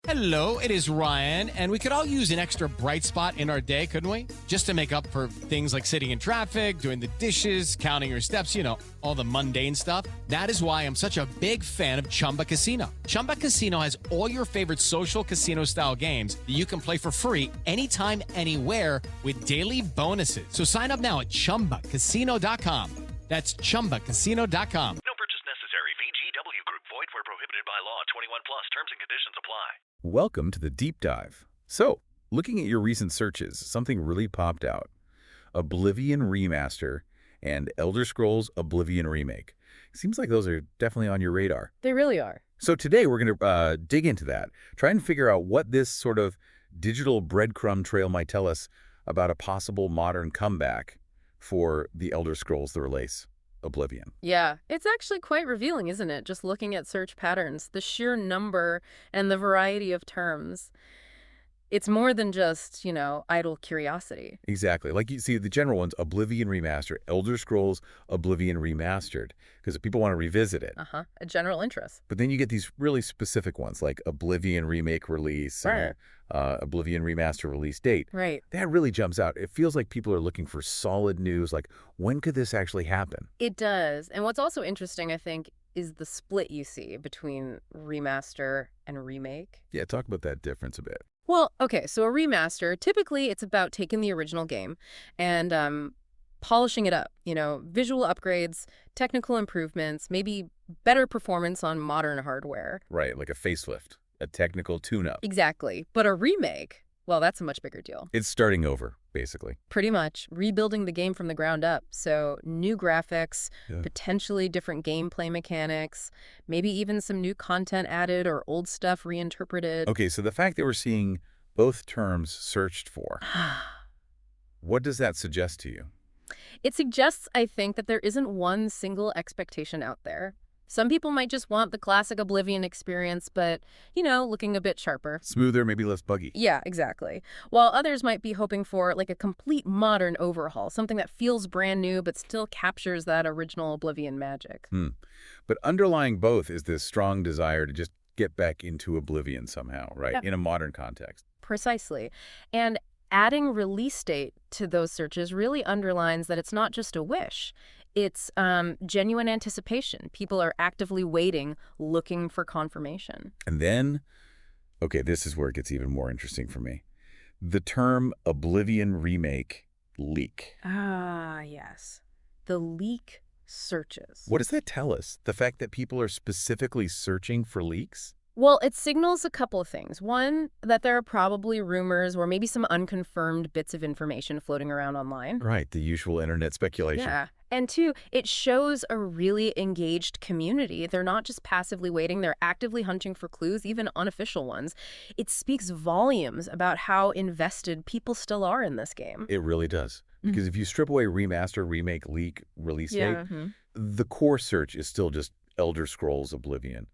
Hello, it is Ryan, and we could all use an extra bright spot in our day, couldn't we? Just to make up for things like sitting in traffic, doing the dishes, counting your steps, you know, all the mundane stuff. That is why I'm such a big fan of Chumba Casino. Chumba Casino has all your favorite social casino-style games that you can play for free anytime, anywhere with daily bonuses. So sign up now at ChumbaCasino.com. That's ChumbaCasino.com. No purchase necessary. VGW Group. Void where prohibited by law. 21 plus. Terms and conditions apply. Welcome to the Deep Dive. So, looking at your recent searches, something really popped out. Oblivion Remaster and Elder Scrolls Oblivion Remake. Seems like those are definitely on your radar. They really are. So today we're going to dig into that, try and figure out what this sort of digital breadcrumb trail might tell us about a possible modern comeback for the Elder Scrolls, the release, Oblivion. Yeah, it's actually quite revealing, isn't it? Just looking at search patterns, the sheer number and the variety of terms. It's more than just, you know, idle curiosity. Exactly. Like you see the general ones, Oblivion Remastered, Elder Scrolls Oblivion Remastered, because people want to revisit it. A general interest. But then you get these really specific ones like Oblivion Remake release, Right. Oblivion Remaster release date. Right. That really jumps out. It feels like people are looking for solid news, like when could this actually happen? It does. And what's also interesting, I think, is the split you see between remaster and remake. Yeah, talk about that difference a bit. Well, okay, so a remaster, typically it's about taking the original game and polishing it up, you know, visual upgrades, technical improvements, maybe better performance on modern hardware. Right, like a facelift, a technical tune-up. Exactly. But a remake, well, that's a much bigger deal. It's starting over, basically. Pretty much. Rebuilding the game from the ground up. So new graphics, Yeah. potentially different gameplay mechanics, maybe even some new content added or old stuff reinterpreted. Okay, so the fact that we're seeing both terms searched for, what does that suggest to you? It suggests, I think, that there isn't one single expectation out there. Some people might just want the classic Oblivion experience, but, you know, looking a bit sharper. Smoother, maybe less buggy. Yeah, exactly. While others might be hoping for, like, a complete modern overhaul, something that feels brand new but still captures that original Oblivion magic. But underlying both is this strong desire to just get back into Oblivion somehow, right? Yeah. In a modern context. Precisely. And adding release date to those searches really underlines that it's not just a wish. It's genuine anticipation. People are actively waiting, looking for confirmation. And then, okay, this is where it gets even more interesting for me. The term Oblivion Remake leak. Ah, yes. The leak searches. What does that tell us? The fact that people are specifically searching for leaks? Well, it signals a couple of things. One, that there are probably rumors or maybe some unconfirmed bits of information floating around online. Right, the usual internet speculation. Yeah. And two, it shows a really engaged community. They're not just passively waiting, they're actively hunting for clues, even unofficial ones. It speaks volumes about how invested people still are in this game. It really does. Because if you strip away remaster, remake, leak, release date, Yeah. the core search is still just Elder Scrolls Oblivion.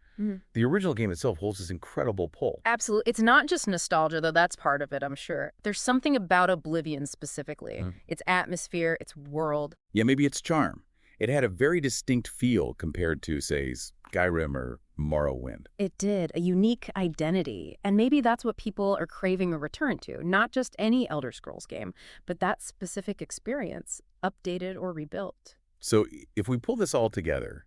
The original game itself holds this incredible pull. Absolutely. It's not just nostalgia, though. That's part of it, I'm sure. There's something about Oblivion specifically. Its atmosphere, its world. Yeah, maybe its charm. It had a very distinct feel compared to, say, Skyrim or Morrowind. It did. A unique identity. And maybe that's what people are craving a return to. Not just any Elder Scrolls game, but that specific experience, updated or rebuilt. So if we pull this all together,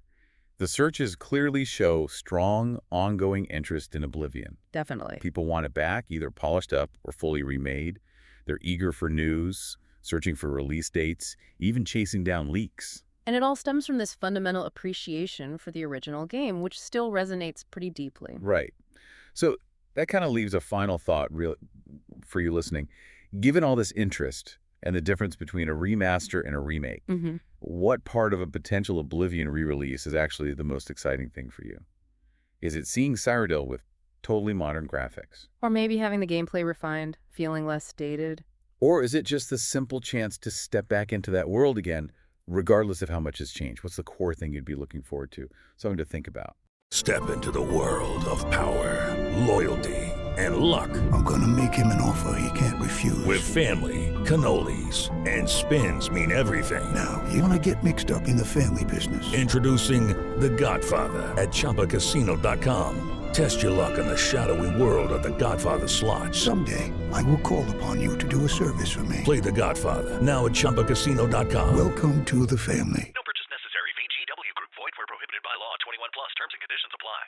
the searches clearly show strong, ongoing interest in Oblivion. Definitely. People want it back, either polished up or fully remade. They're eager for news, searching for release dates, even chasing down leaks. And it all stems from this fundamental appreciation for the original game, which still resonates pretty deeply. Right. So that kind of leaves a final thought for you listening. Given all this interest and the difference between a remaster and a remake, what part of a potential Oblivion re-release is actually the most exciting thing for you? Is it seeing Cyrodiil with totally modern graphics? Or maybe having the gameplay refined, feeling less dated? Or is it just the simple chance to step back into that world again, regardless of how much has changed? What's the core thing you'd be looking forward to? Something to think about. Step into the world of power, loyalty, and luck. I'm gonna make him an offer he can't refuse. With family, cannolis, and spins mean everything. Now, you wanna get mixed up in the family business. Introducing The Godfather at ChumbaCasino.com. Test your luck in the shadowy world of The Godfather slot. Someday, I will call upon you to do a service for me. Play The Godfather, now at ChumbaCasino.com. Welcome to the family. No purchase necessary. VGW Group. Void where prohibited by law. 21 plus. Terms and conditions apply.